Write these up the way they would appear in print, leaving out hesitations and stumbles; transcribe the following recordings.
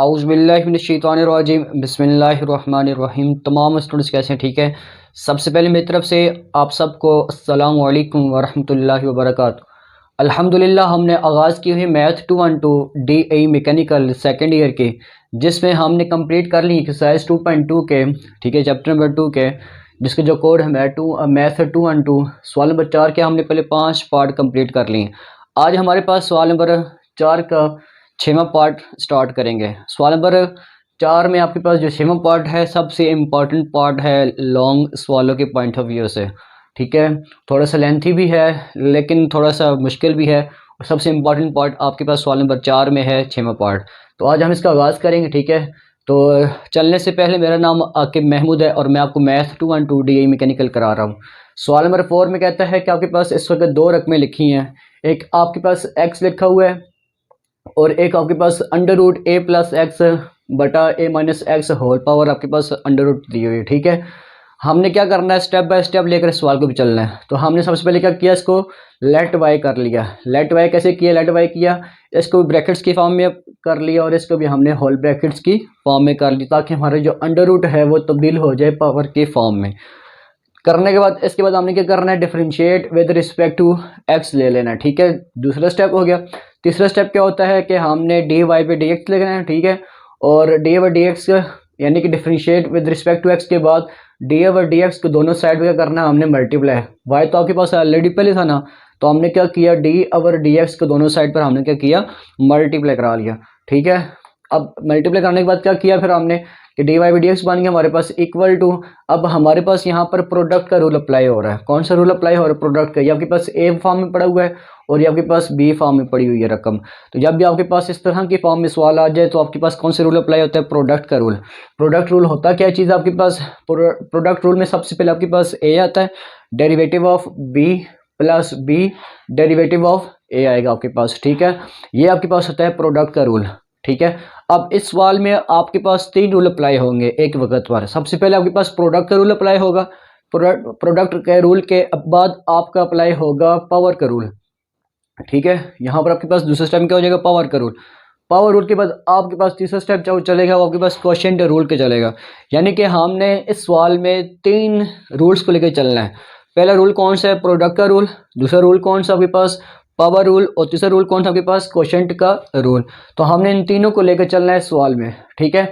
औज़ुबिल्लाहिमिनश्शैतानिर्रजीम बिस्मिल्लाहिर्रहमानिर्रहीम। तमाम स्टूडेंट्स कैसे हैं? ठीक है। सबसे पहले मेरी तरफ से आप सबको अस्सलामु अलैकुम वरहमतुल्लाहि वबरकातुहू। अल्हम्दुलिल्लाह हमने आगाज़ की हुई math 212 DAE mechanical second year के, जिसमें हमने कंप्लीट कर ली एक्सरसाइज 2.2 के, ठीक है, चैप्टर नंबर 2 के, जिसके जो कोड है मैथ 212 सवाल नंबर 4 के हमने पहले 5 पार्ट कंप्लीट कर लिए। आज हमारे पास सवाल नंबर 4 का 6वां पार्ट स्टार्ट करेंगे। सवाल नंबर 4 में आपके पास जो 6वां पार्ट है सबसे इम्पॉर्टेंट पार्ट है लॉन्ग सवालों के पॉइंट ऑफ व्यू से, ठीक है। थोड़ा सा लेंथी भी है लेकिन थोड़ा सा मुश्किल भी है, और सबसे इम्पॉर्टेंट पार्ट आपके पास सवाल नंबर 4 में है, 6वां पार्ट। तो आज हम इसका आगाज़ करेंगे, ठीक है। तो चलने से पहले मेरा नाम आकिब महमूद है और मैं आपको मैथ 212 DAE मैकेनिकल करा रहा हूँ। सवाल नंबर 4 में कहता है कि आपके पास इस वक्त 2 रकमें लिखी हैं। एक आपके पास x लिखा हुआ है और एक आपके पास √a+x बटा a-x होल पावर आपके पास अंडर रूट दी हुई है, ठीक है। हमने क्या करना है, स्टेप बाय स्टेप लेकर सवाल को भी चलना है। तो हमने सबसे पहले क्या किया, इसको लेट वाई कर लिया। लेट वाई कैसे किया, लेट वाई किया, इसको ब्रैकेट्स की फॉर्म में कर लिया और इसको भी हमने होल ब्रैकेट्स की फॉर्म में कर ली, ताकि हमारा जो अंडर रूट है वो तब्दील हो जाए पावर के फॉर्म में। करने के बाद इसके बाद हमने क्या करना है, differentiate with respect to x ले लेना है, ठीक है। दूसरा स्टेप हो गया। तीसरा स्टेप क्या होता है कि हमने डी वाई पे डी एक्स लेना है, ठीक है। और डी ओवर डी एक्स यानी कि differentiate with respect to x के बाद डी ओवर डी एक्स को दोनों साइड पे क्या करना है, हमने मल्टीप्लाई। वाई तो आपके पास ऑलरेडी पहले था ना, तो हमने क्या किया, डी ओवर डी एक्स को दोनों साइड पर हमने क्या किया, मल्टीप्लाई करा लिया, ठीक है। अब मल्टीप्लाई करने के बाद क्या किया फिर हमने कि d Y by D x बन गया हमारे पास इक्वल टू, अब हमारे पास यहाँ पर प्रोडक्ट का रूल अप्लाई हो रहा है। कौन सा रूल अप्लाई हो रहा है, प्रोडक्ट का। ये आपके पास ए फॉर्म में पड़ा हुआ है और ये आपके पास बी फॉर्म में पड़ी हुई है रकम। तो जब भी आपके पास इस तरह की फॉर्म में सवाल आ जाए तो आपके पास कौन सा रूल अप्लाई होता है, प्रोडक्ट का रूल। प्रोडक्ट रूल होता क्या चीज़ आपके पास, प्रोडक्ट रूल में सबसे पहले आपके पास ए आता है, derivative of B plus B derivative of A आएगा आपके पास, ठीक है। ये आपके पास होता है प्रोडक्ट का रूल, ठीक है। अब इस सवाल में आपके पास 3 रूल अप्लाई होंगे एक वक्त पर। सबसे पहले आपके पास प्रोडक्ट का रूल अप्लाई होगा, प्रोडक्ट के रूल के बाद आपका अप्लाई होगा पावर का रूल, ठीक है। यहाँ पर आपके पास दूसरा स्टेप क्या हो जाएगा, पावर का रूल। पावर रूल के बाद आपके पास तीसरा स्टेप जो चलेगा वो आपके पास क्वोशिएंट रूल के चलेगा। यानी कि हमने इस सवाल में 3 रूल्स को लेकर चलना है। पहला रूल कौन सा है, प्रोडक्ट का रूल। दूसरा रूल कौन सा आपके पास, पावर रूल। और तीसरा रूल कौन सा आपके पास, क्वोशिएंट का रूल। तो हमने इन तीनों को लेकर चलना है सवाल में, ठीक है।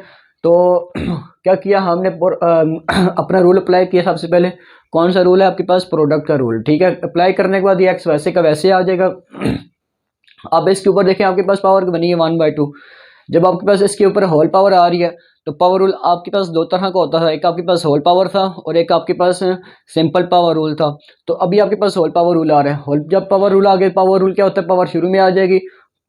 तो क्या किया हमने, अपना रूल अप्लाई किया। सबसे पहले कौन सा रूल है आपके पास, प्रोडक्ट का रूल, ठीक है। अप्लाई करने के बाद ये एक्स वैसे का वैसे आ जाएगा। अब इसके ऊपर देखें आपके पास पावर बनी है 1/2। जब आपके पास इसके ऊपर होल पावर आ रही है तो पावर रूल आपके पास 2 तरह का होता था, एक आपके पास होल पावर था और एक आपके पास सिंपल पावर रूल था। तो अभी आपके पास होल पावर रूल आ रहा है। होल जब पावर रूल आ गया, पावर रूल क्या होता है, पावर शुरू में आ जाएगी,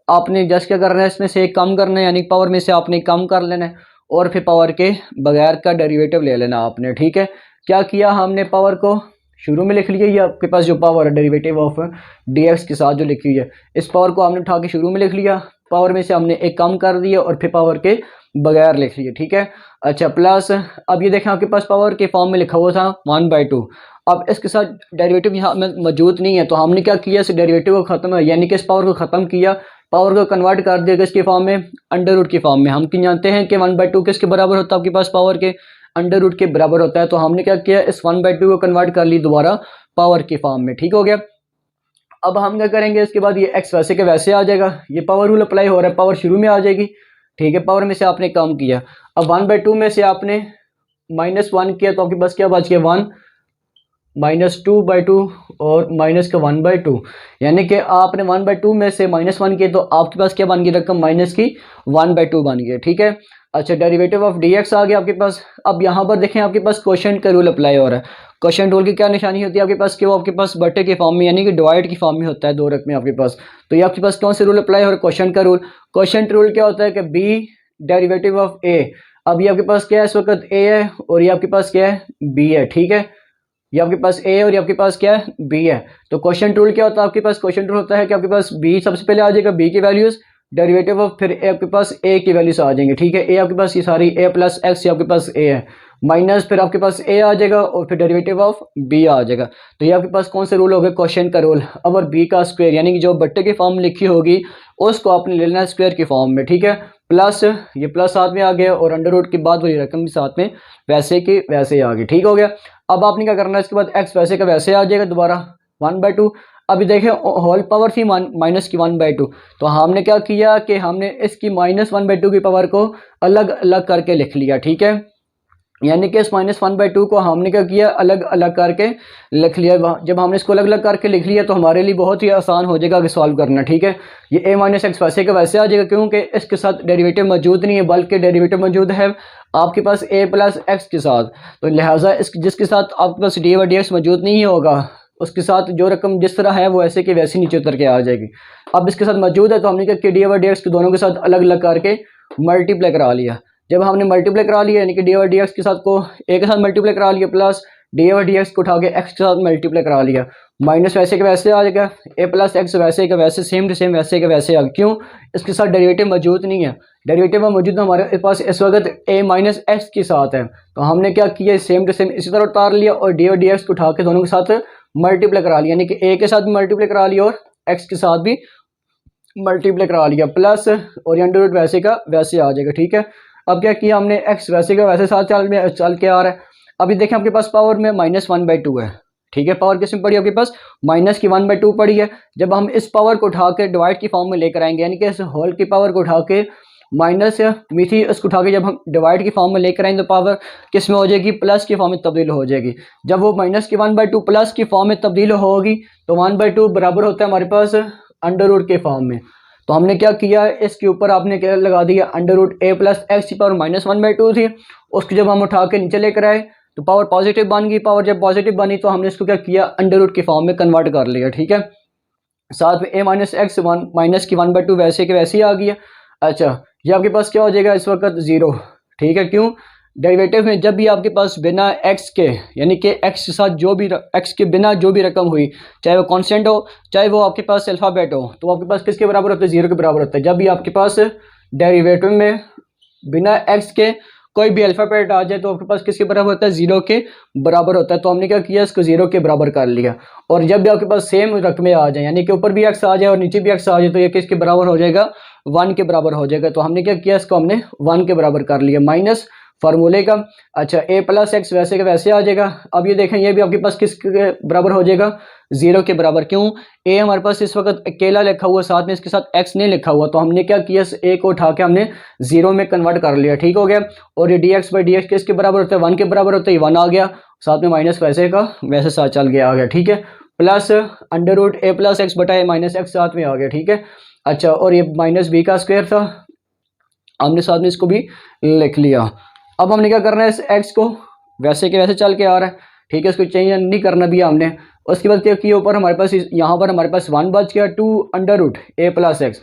आपने जस्ट क्या करना है, इसमें से एक कम करना है, यानी पावर में से आपने कम कर लेना है और फिर पावर के बगैर का डेरिवेटिव ले लेना आपने, ठीक है। क्या किया हमने, पावर को शुरू में लिख लिया, ये आपके पास जो पावर है डेरिवेटिव ऑफ डी एक्स के साथ जो लिखी हुई है, इस पावर को हमने उठा के शुरू में लिख लिया, पावर में से हमने एक कम कर दिया और फिर पावर के बगैर लिख लिया, ठीक है। अच्छा, प्लस अब ये देखें आपके पास पावर के फॉर्म में लिखा हुआ था 1/2। अब इसके साथ डेरिवेटिव यहाँ में मौजूद नहीं है, तो हमने क्या किया, इस डेरिवेटिव को ख़त्म, यानी कि इस पावर को ख़त्म किया, पावर को कन्वर्ट कर दिया किसकी फॉर्म में, अंडर रूट की फॉर्म में। हम क्यों जानते हैं कि 1/2 किसके बराबर होता है, आपके पास पावर के अंडर रूट के बराबर होता है। तो हमने क्या किया, इस 1/2 को कन्वर्ट कर ली दोबारा पावर की फॉर्म में, ठीक हो गया। अब हम क्या करेंगे, इसके बाद ये एक्स वैसे के वैसे आ जाएगा, ये पावर रूल अप्लाई हो रहा है, पावर शुरू में आ जाएगी, ठीक है। पावर में से आपने कम किया, अब 1/2 में से आपने -1 किया तो आपके पास क्या बच गया, 1 -2/2 और माइनस का 1/2, यानी कि आपने 1/2 में से -1 किया तो आपके पास क्या बन गई रकम, माइनस की 1/2 बन गई, ठीक है। अच्छा, डेरिवेटिव ऑफ डी एक्स आ गया आपके पास। अब यहाँ पर देखें आपके पास क्वोशिएंट का रूल अप्लाई हो रहा है। क्वोशिएंट रूल की क्या निशानी होती है आपके पास, कि वो आपके पास बटे के फॉर्म में यानी कि डिवाइड की फॉर्म में होता है, 2 रकमें आपके पास। तो ये आपके पास कौन से रूल अप्लाई हो रहा है, क्वोशिएंट का रूल। क्वोशिएंट रूल क्या होता है कि बी डेरिवेटिव ऑफ ए। अब ये आपके पास क्या है, इस वक्त ए है और ये आपके पास क्या है, बी है, ठीक है। ये आपके पास ए और ये आपके पास क्या है, बी है। तो क्वोशिएंट रूल क्या होता है आपके पास, क्वोशिएंट रूल होता है कि आपके पास बी सबसे पहले आ जाएगा, बी की वैल्यूज डेरिवेटिव ऑफ फिर ए आपके पास ए की वैल्यूज आ जाएंगे, ठीक है। ए आपके पास ये सारी ए प्लस एक्स आपके पास ए है, माइनस फिर आपके पास ए आ जाएगा और फिर डेरिवेटिव ऑफ बी आ जाएगा। तो ये आपके पास कौन से रूल हो गए, क्वोशिएंट का रूल। अब और बी का स्क्वायर यानी कि जो बट्टे की फॉर्म लिखी होगी उसको आपने लेना है स्क्वायर की फॉर्म में, ठीक है। प्लस ये प्लस साथ में आ गया और अंडर रूट के बाद वाली रकम भी साथ में वैसे की वैसे आ गई। ठीक हो गया। अब आपने क्या करना है, इसके बाद एक्स वैसे का वैसे आ जाएगा दोबारा 1/2। अभी देखें होल पावर थी माइनस की 1/2, तो हमने क्या किया कि हमने इसकी -1/2 की पावर को अलग अलग करके लिख लिया। ठीक है, यानी कि इस -1/2 को हमने क्या किया, अलग अलग करके लिख लिया। जब हमने इसको अलग अलग करके लिख लिया तो हमारे लिए बहुत ही आसान हो जाएगा आगे सॉल्व करना। ठीक है, ये a-x वैसे का वैसे आ जाएगा, क्योंकि इसके साथ डेरिवेटिव मौजूद नहीं है, बल्कि डेरिवेटिव मौजूद है आपके पास a + x के साथ। तो लिहाजा इस जिसके साथ आपके पास dy/dx मौजूद नहीं होगा, उसके साथ जो रकम जिस तरह है वो ऐसे की वैसे नीचे उतर के आ जाएगी। अब इसके साथ मौजूद है तो हमने क्या dy/dx के दोनों के साथ अलग अलग करके मल्टीप्लाई करा लिया। जब हमने मल्टीप्लाई करा लिया यानी कि dy/dx के साथ को a के साथ मल्टीप्लाई करा लिया, प्लस dy/dx को उठा के x के साथ मल्टीप्लाई करा लिया, माइनस वैसे के वैसे आ जाएगा, a + x वैसे का वैसे सेम टू सेम वैसे के वैसे आ गया। क्यों, इसके साथ डेरिवेटिव मौजूद नहीं है, डेरिवेटिव मौजूद हमारे पास इस वक्त a - x के साथ है। तो हमने क्या किया, सेम टू सेम इसी तरह उतार लिया और dy/dx को उठा के दोनों के साथ मल्टीप्लाई करा लिया, यानी कि a के साथ भी मल्टीप्लाई करा लिया और x के साथ भी मल्टीप्लाई करा लिया, प्लस और अंडर रूट वैसे का वैसे आ जाएगा। ठीक है, अब क्या किया हमने, x वैसे का वैसे साथ चल के आ रहा है। अभी देखें आपके पास पावर में -1/2 है। ठीक है, पावर किस में पड़ी आपके पास, माइनस की 1/2 पड़ी है। जब हम इस पावर को उठा के डिवाइड की फॉर्म में लेकर आएंगे, यानी कि इस होल की पावर को उठा के माइनस मीठी इसको उठा के जब हम डिवाइड की फॉर्म में लेकर आएंगे तो पावर किस में हो जाएगी, प्लस की फॉर्म में तब्दील हो जाएगी। जब वो माइनस की 1/2 प्लस की फॉर्म में तब्दील होगी तो 1/2 बराबर होता है हमारे पास अंडर रूट के फॉर्म में। तो हमने क्या किया, इसके ऊपर आपने क्या लगा दिया, अंडर रूट a + x की पावर -1/2 थी, उसको जब हम उठा के नीचे लेकर आए तो पावर पॉजिटिव बन गई। पावर जब पॉजिटिव बनी तो हमने इसको क्या किया, अंडर रूट की फॉर्म में कन्वर्ट कर लिया। ठीक है, साथ में a - x माइनस की 1/2 वैसे के वैसे ही आ गया। अच्छा, ये आपके पास क्या हो जाएगा इस वक्त 0। ठीक है, क्यों, डेरिवेटिव में जब भी आपके पास बिना x के, यानी कि x के साथ जो भी x के बिना जो भी रकम हुई, चाहे वो कांस्टेंट हो चाहे वो आपके पास अल्फ़ाबेट हो, तो आपके पास किसके बराबर होता है, 0 के बराबर होता है। जब भी आपके पास डेरिवेटिव में बिना x के कोई भी अल्फ़ाबेट आ जाए तो आपके पास किसके बराबर होता है, 0 के बराबर होता है। तो हमने क्या किया, इसको 0 के बराबर कर लिया। और जब भी आपके पास सेम रकमें आ जाए, यानी कि ऊपर भी x आ जाए और नीचे भी x आ जाए, तो ये किसके बराबर हो जाएगा, 1 के बराबर हो जाएगा। तो हमने क्या किया, इसको हमने 1 के बराबर कर लिया माइनस फार्मूले का। अच्छा, a + x वैसे का वैसे आ जाएगा। अब ये देखें, ये भी आपके पास किसके बराबर हो जाएगा, 0 के बराबर। क्यों, a हमारे पास इस वक्त अकेला लिखा हुआ, साथ में इसके साथ x नहीं लिखा हुआ, तो हमने क्या किया, इस a को उठा के हमने 0 में कन्वर्ट कर लिया। ठीक हो गया, और ये dx/dx किसके बराबर होता है, 1 के बराबर होता है, 1 आ गया, साथ में माइनस वैसे का वैसे साथ चल गया, आ गया। ठीक है, plus under root a + x बटा a - x साथ में आ गया। ठीक है, अच्छा, और ये -b का स्क्वायर था, हमने साथ में इसको भी लिख लिया। अब हमने क्या करना है, इस x को वैसे के वैसे चल के आ रहा है। ठीक है, इसको चेंज नहीं करना भी हमने। उसके बाद क्या किया, ऊपर हमारे पास यहाँ पर हमारे पास 1 बच गया, 2 अंडर रूट a + x।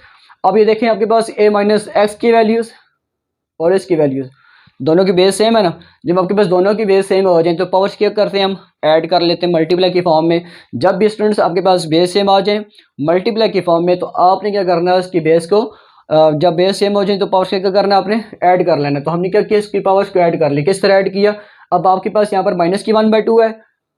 अब ये देखें आपके पास a - x की वैल्यूज़ और इसकी वैल्यूज़ दोनों की बेस सेम है ना। जब आपके पास दोनों की बेस सेम हो जाए तो पावर्स क्या करते हैं, हम ऐड कर लेते हैं मल्टीप्लाई की फॉर्म में। जब भी स्टूडेंट्स आपके पास बेस सेम आ जाए मल्टीप्लाई की फॉर्म में, तो आपने क्या करना है, उसकी बेस को जब बेस सेम हो जाए तो पावर्स क्या करना है, आपने ऐड कर लेना। तो हमने क्या किया, इसकी पावर्स को ऐड कर ली। किस तरह ऐड किया, अब आपके पास यहाँ पर माइनस की 1/2 है,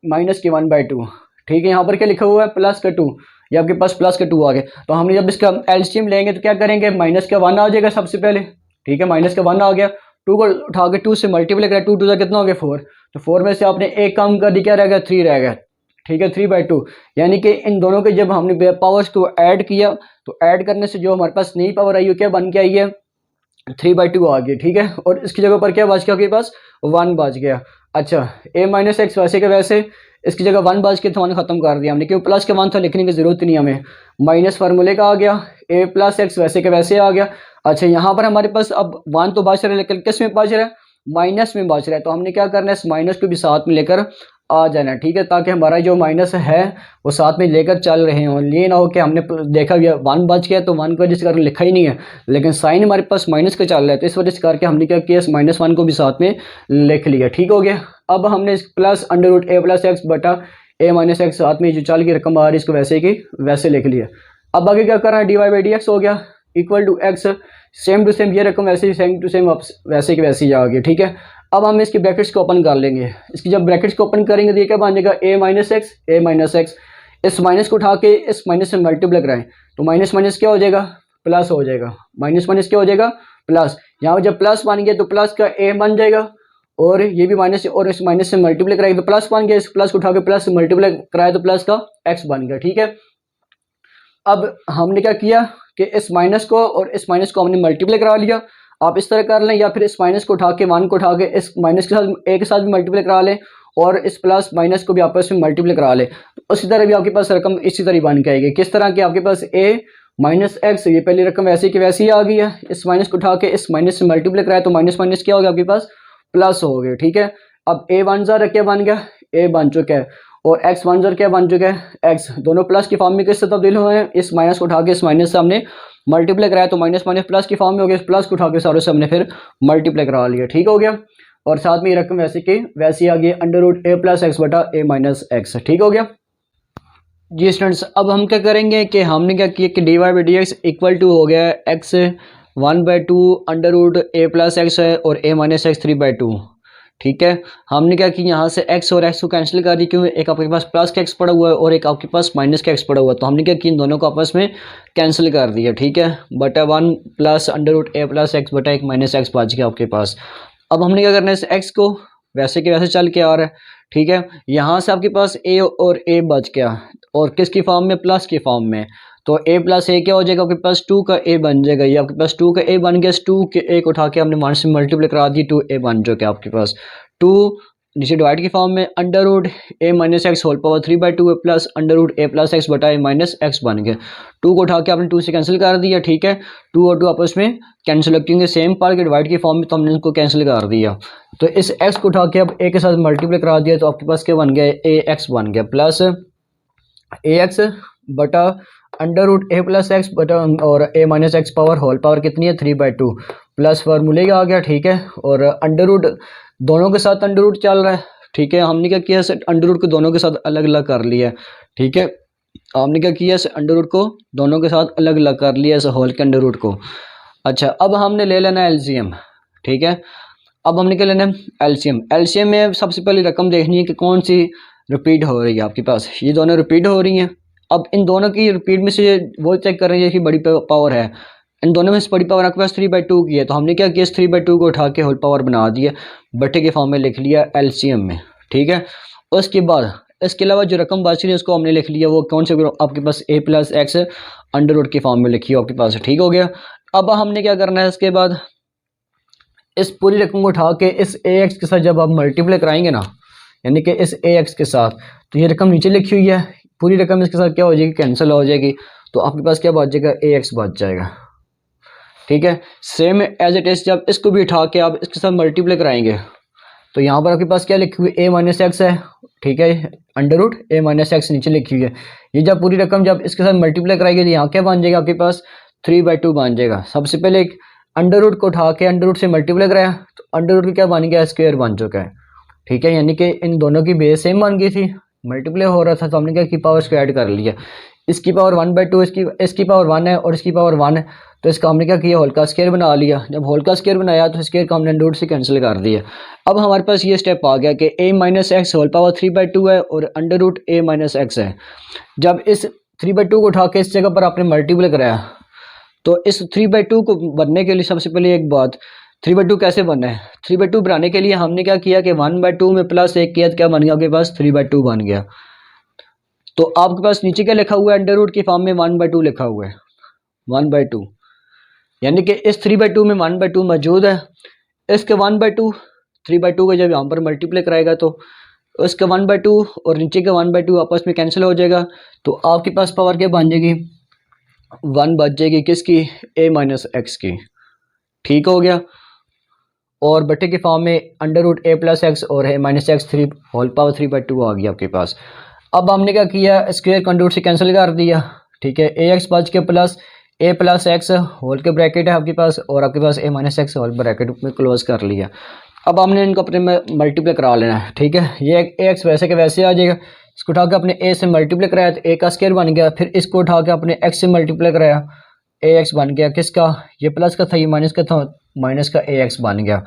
माइनस की 1/2। ठीक है, यहाँ पर क्या लिखा हुआ है, प्लस का 2, ये आपके पास प्लस का 2 आ गया। तो हमने जब इसका एलसीएम लेंगे तो क्या करेंगे, माइनस का 1 आ जाएगा सबसे पहले। ठीक है, माइनस का 1 आ गया, 2 को उठा के 2 से मल्टीप्लाई करें, 2 2 कितना हो गया, 4। तो 4 में से आपने एक कम कर दी, क्या रह गया, 3 रह गया। ठीक है, 3/2, यानी कि इन दोनों के जब हमने पावर्स को ऐड किया तो ऐड करने से जो हमारे पास नई पावर आई है क्या बन के आई है, 3/2 आ गई। ठीक है, और इसकी जगह पर क्या बच गया, आपके पास 1 बच गया। अच्छा, a - x वैसे के वैसे, इसकी जगह 1 बच के तो 1 खत्म कर दिया हमने, क्योंकि प्लस के 1 था, लिखने की जरूरत नहीं हमें, माइनस फार्मूले का आ गया, a + x वैसे के वैसे आ गया। अच्छा, यहाँ पर हमारे पास अब 1 तो बच रहा है, लेकिन किस में बच रहा है, माइनस में बच रहा है। तो हमने क्या करना है, इस माइनस को भी साथ में लेकर आ जाना है। ठीक है, ताकि हमारा जो माइनस है वो साथ में लेकर चल रहे हों। ये ना हो कि हमने देखा भी 1 बच गया तो 1 को जिस कारण लिखा ही नहीं है, लेकिन साइन हमारे पास माइनस का चल रहा है, तो इस वजह से करके हमने क्या किया, इस -1 को भी साथ में लिख लिया। ठीक हो गया, अब हमने इस plus under root a + x बटा a - x साथ में जो चल की रकम आ रही है इसको वैसे की वैसे लिख लिया। अब आगे क्या करना है, dy/dx हो गया equal to x, same to same ये रकम वैसे ही सेम टू सेम वैसे की वैसे ही आ गई। ठीक है, अब हम इसकी ब्रैकेट्स को ओपन कर लेंगे। इसकी जब ब्रैकेट्स को ओपन करेंगे तो ये क्या बन जाएगा, a - x। इस माइनस को उठा के इस माइनस से मल्टीप्लाई कराएं तो माइनस माइनस क्या हो जाएगा, प्लस हो जाएगा, माइनस माइनस क्या हो जाएगा, प्लस, यहाँ पर जब प्लस बन गया तो प्लस का ए बन जाएगा और ये भी माइनस और इस माइनस से मल्टीप्लाई कराएगा तो प्लस बन गया, इस प्लस को उठा के प्लस से मल्टीप्लाई कराया तो प्लस का एक्स बन गया। ठीक है, अब हमने क्या किया कि इस माइनस को और इस माइनस को हमने मल्टीप्लाई करा लिया। आप इस तरह कर लें या फिर इस माइनस को उठा के 1 को उठा के इस माइनस के साथ ए के साथ भी मल्टीप्लाई करा लें और इस प्लस माइनस को भी आपस में मल्टीप्लाई करा लें। तो उसी तरह भी आपके पास रकम इसी तरह बन के आएगी। किस तरह की, आपके पास ए माइनस एक्स, ये पहली रकम वैसे की वैसी ही आ गई है, इस माइनस को उठा के इस माइनस से मल्टीप्लाई कराया तो माइनस माइनस क्या हो गया आपके पास प्लस हो गया। ठीक है, अब ए वन ज़र क्या बन गया, ए बन चुका है और एक्स वन ज़र क्या बन चुका है एक्स, दोनों प्लस की फॉर्म में किससे तब्दील हुए हैं, इस माइनस को उठा के इस माइनस से हमने मल्टीप्लाई कराया तो माइनस माइनस प्लस की फॉर्म में हो गया, इस प्लस को उठा के सारे से हमने फिर मल्टीप्लाई करा लिया। ठीक हो गया, और साथ में ये रकम वैसे की वैसी आ गई अंडर रूट ए प्लस एक्स बटा ए माइनस एक्स। ठीक हो गया जी स्टूडेंट्स। अब हम क्या करेंगे कि हमने क्या किया कि d Y by D x equal to हो गया एक्स 1/2 अंडर रूट ए प्लस एक्स है और ए माइनस एक्स 3/2। ठीक है, हमने क्या किया यहाँ से x और x को कैंसिल कर दी, क्यों, एक आपके पास प्लस का x पड़ा हुआ है और एक आपके पास माइनस का x पड़ा हुआ है, तो हमने क्या किया इन दोनों को आपस में कैंसिल कर दिया। ठीक है, बटा 1 प्लस अंडर रूट ए प्लस एक्स बटा एक माइनस एक्स बच गया आपके पास। अब हमने क्या करना है, इस x को वैसे के वैसे चल के आ रहा है। ठीक है, यहाँ से आपके पास a और a बच गया और किसकी फॉर्म में, प्लस की फॉर्म में, तो a प्लस ए क्या हो जाएगा आपके पास 2 का a बन जाएगा। ये आपके पास 2 का a बन गया, 2 के a को उठा के हमने 1 से मल्टीप्लाई करा दी, 2a बन चुका है आपके पास 2 नीचे डिवाइड की फॉर्म में under root A minus X whole power 3/2 plus under root A plus X बटा ए माइनस एक्स बन गया। 2 को उठा के आपने 2 से कैंसिल कर दिया। ठीक है, 2 और 2 आपस में कैंसिल हो, क्योंकि सेम पार्ट के डिवाइड की फॉर्म में तो हमने इसको कैंसिल कर दिया। तो इस एक्स को उठा के अब ए के साथ मल्टीप्लाई करा दिया तो आपके पास क्या बन गया, ए एक्स बन गया प्लस ए एक्स बटा अंडर रूट ए प्लस एक्स बटा और A minus X power whole power कितनी है 3/2 प्लस फार्मूले आ गया। ठीक है, और अंडर रूट दोनों के साथ अंडर रूट चल रहा है। ठीक है, हमने क्या किया, अंडर रूट को दोनों के साथ अलग अलग कर लिया। ठीक है, हमने क्या किया, अंडर रूट को दोनों के साथ अलग अलग कर लिया, इस होल के अंडर रूट को। अच्छा, अब हमने ले लेना एलसीएम। ठीक है, अब हमने क्या लेना है, एलसीएम। एलसीएम में सबसे पहले रकम देखनी है कि कौन सी रिपीट हो रही है आपके पास, ये दोनों रिपीट हो रही हैं। अब इन दोनों की रिपीट में से वो चेक कर रही है कि बड़ी पावर है, इन दोनों में से बड़ी पावर आपके पास 3/2 की है, तो हमने क्या किया, 3/2 को उठा के होल पावर बना दिया, बटे के फॉर्म में लिख लिया एलसीएम में। ठीक है, उसके बाद इसके अलावा जो रकम बच रही है उसको हमने लिख लिया, वो कौन से आपके पास ए प्लस एक्स अंडर रूट की फॉर्म में लिखी है आपके पास। ठीक हो गया, अब हमने क्या करना है, इसके बाद इस पूरी रकम को उठा के इस ए एक्स के साथ जब आप मल्टीप्लाई कराएंगे ना, यानी कि इस ए एक्स के साथ, तो ये रकम नीचे लिखी हुई है, पूरी रकम इसके साथ क्या हो जाएगी, कैंसिल हो जाएगी, तो आपके पास क्या बच जाएगा, ए एक्स बच जाएगा। ठीक है, सेम एज इट इज जब इसको भी उठा के आप इसके साथ मल्टीप्लाई कराएंगे तो यहाँ पर आपके पास क्या लिखी हुई, ए माइनस एक्स है। ठीक है, under root A minus x नीचे लिखी हुई है। ये जब पूरी रकम जब इसके साथ मल्टीप्लाई कराएगी तो यहाँ क्या बन जाएगा आपके पास 3/2 बन जाएगा। सबसे पहले एक अंडर रूट को उठा के अंडर रूट से मल्टीप्लाई कराया तो अंडर रूट क्या बन गया, स्क्वायर बन चुका है। ठीक है, यानी कि इन दोनों की बेस सेम बन गई थी, मल्टीप्लाई हो रहा था तो हमने क्या की, पावर स्क्वायर कर लिया। इसकी पावर 1/2, इसकी पावर 1 है और इसकी पावर 1 है, तो इसका हमने क्या किया, होल का स्क्वायर बना लिया। जब होल का स्क्वायर बनाया तो स्क्वायर को हमने अंडर रूट से कैंसिल कर दिया। अब हमारे पास ये स्टेप आ गया कि ए माइनस एक्स होल पावर 3/2 है और under root A minus x है। जब इस 3/2 को उठा के इस जगह पर आपने मल्टीप्लाई कराया तो इस 3/2 को बनने के लिए सबसे पहले एक बात, 3/2 कैसे बनना है, 3/2 बनाने के लिए हमने क्या किया कि 1/2 में प्लस 1 किया तो क्या बन गया आपके पास 3/2 बन गया। तो आपके पास नीचे क्या लिखा हुआ है, अंडर रूट की फॉर्म में 1/2 लिखा हुआ है, 1/2, यानी कि इस 3/2 में 1/2 मौजूद है। इसके 1/2 3/2 को जब यहाँ पर मल्टीप्लाई कराएगा तो उसका 1/2 और नीचे का 1/2 आपस में कैंसिल हो जाएगा, तो आपके पास पावर क्या बन जाएगी, 1 बच जाएगी किसकी, ए माइनस एक्स की। ठीक हो गया, और बटे के फॉर्म में अंडर रूट ए प्लस एक्स और A minus x 3 whole power 3/2 आ गया आपके पास। अब हमने क्या किया, स्क्वायर को अंडर रूट से कैंसिल कर दिया। ठीक है, ए एक्स बच के प्लस ए प्लस एक्स होल के ब्रैकेट है आपके पास और आपके पास ए माइनस एक्स होल ब्रैकेट में क्लोज कर लिया। अब हमने इनको अपने में मल्टीप्लाई करा लेना है। ठीक है, ये ए एक्स वैसे के वैसे आ जाएगा, इसको उठा के अपने ए से मल्टीप्लाई कराया तो ए का स्क्वायर बन गया, फिर इसको उठा के अपने एक्स से मल्टीप्लाई कराया, ए एक्स बन गया किसका, ये प्लस का था ये माइनस का था, माइनस का ए एक्स बन गया।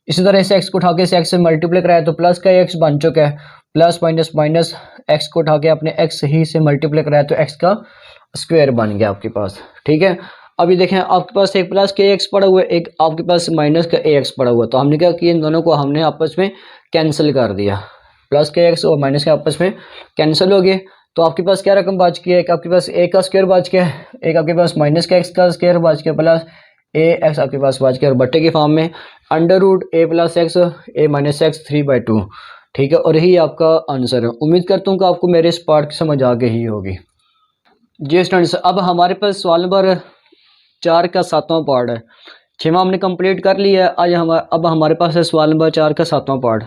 इसी तरह इस एक्स को उठा के इस एक्स से मल्टीप्लाई कराया तो प्लस का एक्स बन चुका है, प्लस माइनस माइनस एक्स को उठा के अपने एक्स ही से मल्टीप्लाई कराया तो एक्स का स्क्वायर बन गया आपके पास। ठीक है, अभी देखें आपके पास एक प्लस के एक्स पड़ा हुआ है, एक आपके पास माइनस का ए एक्स पड़ा हुआ है, तो हमने क्या किया, इन दोनों को हमने आपस में कैंसिल कर दिया। प्लस के एक्स और माइनस के आपस में कैंसिल हो गए, तो आपके पास क्या रकम बच गया, एक आपके पास ए का स्क्वायर बच गया, एक आपके पास माइनस का एक्स का स्क्वायर बच गया, प्लस ए एक्स आपके पास बच गया, और बट्टे की फॉर्म में अंडर रूट ए प्लस एक्स ए माइनस एक्स 3/2। ठीक है, और यही आपका आंसर है। उम्मीद करता हूँ कि आपको मेरे इस पार्ट की समझ आ गई ही होगी। जी स्टूडेंट्स, अब हमारे पास सवाल नंबर 4 का 7वां पार्ट है। 6वां हमने कंप्लीट कर लिया है। आज अब हमारे पास है सवाल नंबर 4 का 7वां पार्ट।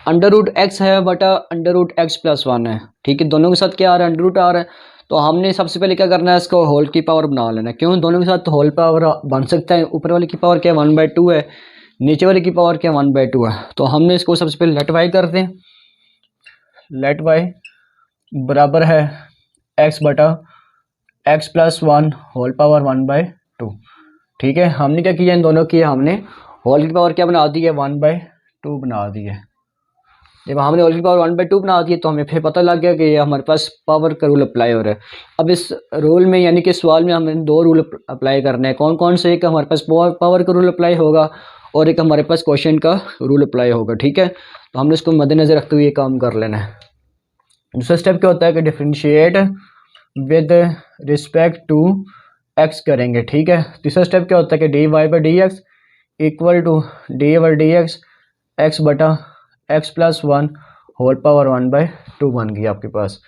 अंडर रूट एक्स है बटा अंडर रूट एक्स प्लस 1 है। ठीक है, दोनों के साथ क्या आ रहा है, अंडर रूट आ रहा है, तो हमने सबसे पहले क्या करना है, इसको होल की पावर बना लेना है। क्यों, दोनों के साथ होल पावर बन सकता है। ऊपर वाले की पावर क्या 1/2 है, नीचे वाले की पावर क्या 1/2 है। तो हमने इसको सबसे पहले लेट वाई करते हैं। लेट वाई बराबर है एक्स बटा एक्स प्लस 1 होल पावर 1/2। ठीक है, हमने क्या किया, इन दोनों की हमने होल की पावर क्या बना दी है, 1/2 बना दी है। जब हमने होल की पावर 1/2 बना दी है, तो हमें फिर पता लग गया कि ये हमारे पास पावर का रूल अप्लाई हो रहा है। अब इस रूल में यानी कि सवाल में हमें 2 रूल अप्लाई करने हैं। कौन कौन से, एक हमारे पास पावर का रूल अप्लाई होगा और एक हमारे पास क्वेश्चन का रूल अप्लाई होगा। ठीक है, तो हमने इसको मद्देनजर रखते हुए ये काम कर लेना है। दूसरा स्टेप क्या होता है कि differentiate with respect to x करेंगे। ठीक है, तीसरा स्टेप क्या होता है कि d Y by D x equal to d by D x बटा एक्स प्लस 1 होल पावर 1/2 बन गई आपके पास।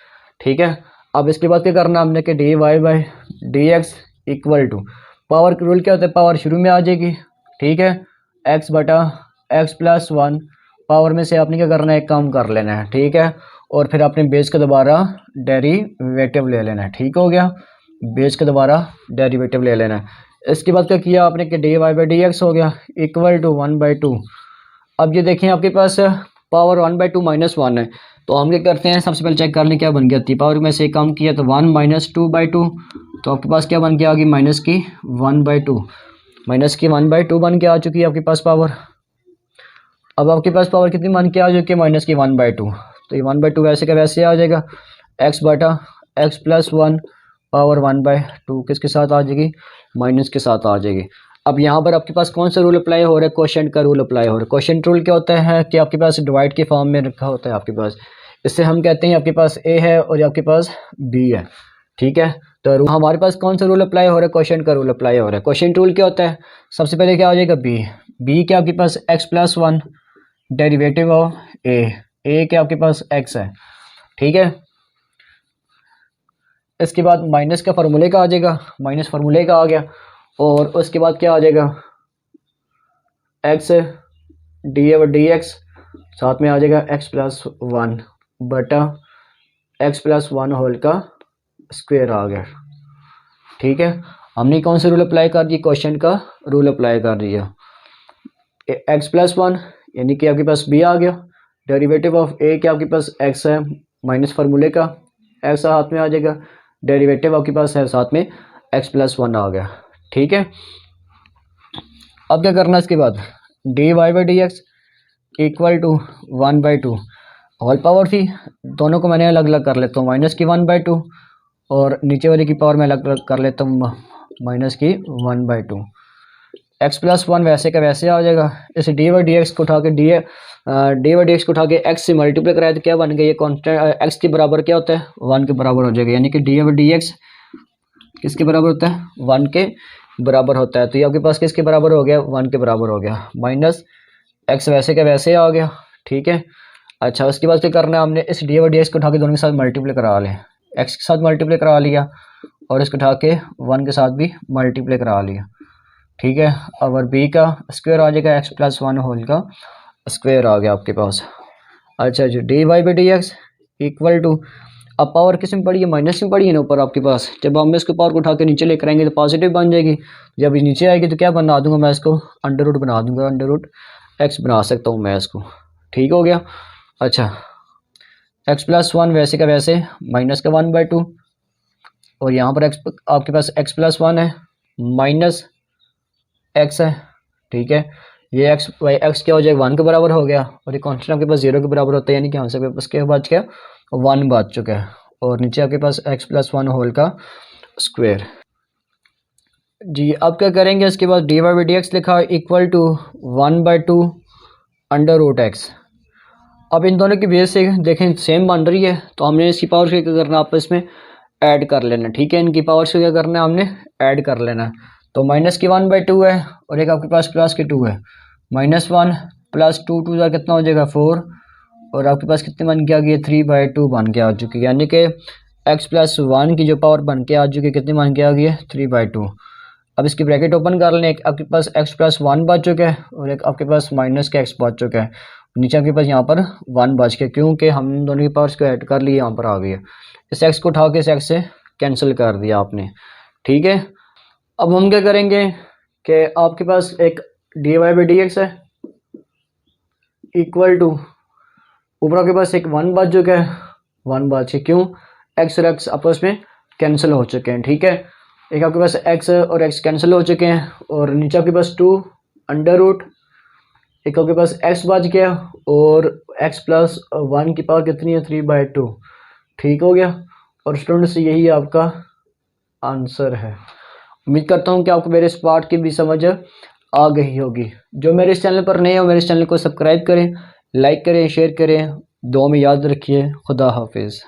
ठीक है, अब इसके बाद क्या करना हमने कि d Y by D x equal to, power का रूल क्या होता है, पावर शुरू में आ जाएगी। ठीक है, एक्स बटा एक्स प्लस 1, पावर में से आपने क्या करना है, एक काम कर लेना है। ठीक है, और फिर आपने बेस का दोबारा डेरिवेटिव ले लेना है। ठीक हो गया, बेस का दोबारा डेरिवेटिव ले लेना है। इसके बाद क्या किया आपने कि d Y by D x हो गया इक्वल टू 1/2। अब ये देखें आपके पास पावर 1/2 माइनस 1 है, तो हम क्या करते हैं, सबसे पहले चेक कर लें क्या बन गया थी। पावर में से कम किया तो 1 माइनस 2/2, तो आपके पास क्या बन के आ गई, माइनस की 1/2, माइनस की 1/2 बन के आ चुकी है आपके पास पावर। अब आपके पास पावर कितनी बन के आ चुकी है, माइनस की 1/2, तो ये 1/2 वैसे का वैसे आ जाएगा। एक्स बटा एक्स प्लस 1 पावर 1/2 किसके साथ आ जाएगी, माइनस के साथ आ जाएगी। अब यहाँ पर आपके पास कौन सा रूल अप्लाई हो रहा है, क्वोशिएंट का रूल अप्लाई हो रहा है। क्वोशिएंट रूल क्या होता है कि आपके पास डिवाइड के फॉर्म में रखा होता है आपके पास। इससे हम कहते हैं आपके पास ए है और आपके पास बी है। ठीक है, तो हमारे पास कौन सा रूल अप्लाई हो रहा है, क्वोशिएंट का रूल अप्लाई हो रहा है। क्वोशिएंट रूल क्या होता है, सबसे पहले क्या हो जाएगा, बी क्या आपके पास एक्स प्लस 1 डेरिवेटिव ऑफ ए क्या आपके पास एक्स है। ठीक है, इसके बाद माइनस का फार्मूले का आ जाएगा, माइनस फार्मूले का आ गया, और उसके बाद क्या आ जाएगा, x D A D x, साथ में आ जाएगा एक्स प्लस 1 बटा एक्स प्लस 1 होल का स्क्वायर आ गया। ठीक है, हमने कौन सा रूल अप्लाई कर दिया, क्वेश्चन का रूल अप्लाई कर दिया। एक्स प्लस 1 यानी कि आपके पास बी आ गया, डेरिवेटिव ऑफ ए क्या आपके पास एक्स है, माइनस फार्मूले का एक्स हाथ में आ जाएगा, डेरिवेटिव आपके पास है साथ में एक्स प्लस 1 आ गया। ठीक है, अब क्या करना है, इसके बाद D Y by D x equal to 1/2, whole power थी, दोनों को मैंने अलग अलग कर लेता हूँ, माइनस की 1/2 और नीचे वाले की पावर में अलग अलग कर लेता हूँ, माइनस की 1/2। एक्स प्लस 1 वैसे का वैसे आ जाएगा। इस डी वाई डी एक्स को उठा के डी वाई डी एक्स को उठा के एक्स से मल्टीप्लाई कराया तो क्या बन गया, ये कॉन्स्टेंट एक्स के बराबर क्या होता है, 1 के बराबर हो जाएगा। यानी कि डी वाई डी एक्स किसके बराबर होता है, 1 के बराबर होता है। तो ये आपके पास किसके बराबर हो गया, 1 के बराबर हो गया, माइनस एक्स वैसे का वैसे आ गया। ठीक है, अच्छा उसके बाद क्या करना है, हमने इस डी वाई डी एक्स को उठा के दोनों के साथ मल्टीप्लाई करा लें, एक्स के साथ मल्टीप्लाई करा लिया और इसको उठा के 1 के साथ भी मल्टीप्लाई करा लिया। ठीक है, और बी का स्क्वायर आ जाएगा, एक्स प्लस 1 होल का स्क्वायर आ गया आपके पास। अच्छा जी, D Y by D x equal to, अब पावर किस में पड़ी है, माइनस में पड़ी है ना ऊपर आपके पास। जब हम इसको पावर को उठा के नीचे लेकर आएंगे तो पॉजिटिव बन जाएगी, जब नीचे आएगी तो क्या बना दूंगा मैं इसको, अंडर रूट बना दूंगा, अंडर रूट एक्स बना सकता हूँ मैं इसको। ठीक हो गया। अच्छा, एक्स प्लस 1 वैसे का वैसे माइनस का 1/2, और यहाँ पर एक्स आपके पास एक्स प्लस 1 है माइनस एक्स है। ठीक है, ये एक्स वाई एक्स क्या हो जाएगा, 1 के बराबर हो गया, और ये कॉन्स्टेंट आपके पास 0 के बराबर होता है, यानी कि यहाँ से आपके पास क्या बच गया, 1 बच चुका है, और नीचे आपके पास एक्स प्लस 1 होल का स्क्वायर। जी अब क्या करेंगे, इसके बाद D Y by D X लिखा equal to 1/2 under root X. अब इन दोनों की बेस से देखें सेम बन रही है, तो हमने इसकी पावर से क्या करना है, आपस में ऐड कर लेना। ठीक है, इनकी पावर से क्या करना है, हमने ऐड कर लेना। तो माइनस की 1/2 है और एक आपके पास प्लस की 2 है। -1 + 2 2 का कितना हो जाएगा 4, और आपके पास कितने बन के आ गई 3/2 बन के आ चुकी है, यानी कि x + 1 की जो पावर बन के आ चुकी है कितनी बन के आ गई है 3/2। अब इसकी ब्रैकेट ओपन कर लें, एक आपके पास x + 1 बच चुका है और एक आपके पास माइनस का x बच चुका है। नीचे आपके पास यहाँ पर 1 बच के, क्योंकि हम दोनों की पावर्स को ऐड कर लिए, यहाँ पर आ गई है। इस x को उठा के इस x से कैंसिल कर दिया आपने। ठीक है, अब हम क्या करेंगे कि आपके पास एक d Y by D x है इक्वल टू, ऊपर आपके पास एक 1 बच चुका है, 1 बच के, क्यों, x और x आपस में कैंसिल हो चुके हैं। ठीक है, एक आपके पास x और x कैंसिल हो चुके हैं, और नीचे आपके पास 2 अंडर रूट, एक आपके पास x बच गया, और x + 1 की पावर कितनी है 3/2। ठीक हो गया, और स्टूडेंट्स यही आपका आंसर है। उम्मीद करता हूँ कि आपको मेरे इस पार्ट की भी समझ आ गई होगी। जो मेरे इस चैनल पर नए हो, मेरे इस चैनल को सब्सक्राइब करें, लाइक करें, शेयर करें, दुआ में याद रखिए। खुदा हाफिज़।